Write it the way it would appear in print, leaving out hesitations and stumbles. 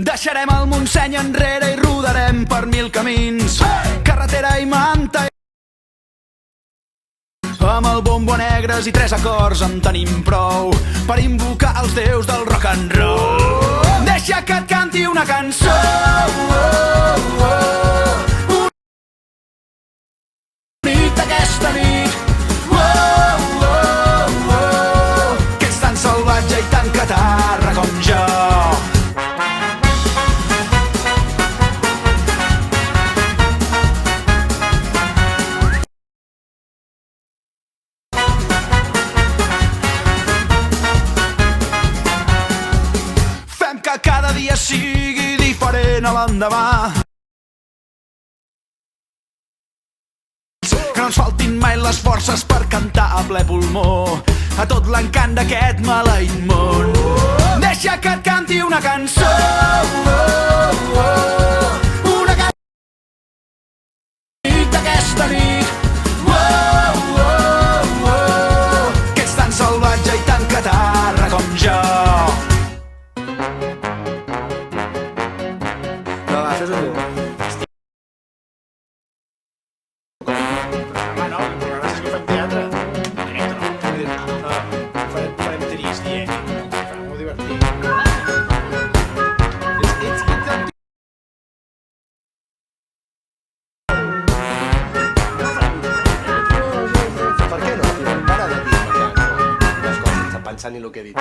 Deixarem el Montseny enrere i rodarem per 1000 camins, carretera i manta. Amb el bombo negres i 3 acords en tenim prou per invocar els déus del rock and roll. Deixa que et canti una cançó, una nit aquesta nit, que ets tan salvatge i tan catarra com jo. Que cada dia sigui diferent a l'endemà, que no ens faltin mai les forces per cantar a ple pulmó a tot l'encant d'aquest maleït món. Deixa que et canti una cançó, una nit d'aquesta nit, que ets tan salvatge i tan catarra com jo. Això és un dur. Home, no, el problema és que fem teatre. Farem trist, farem molt divertit. Per què no? Para de dir les coses sense pensar ni el que he dit.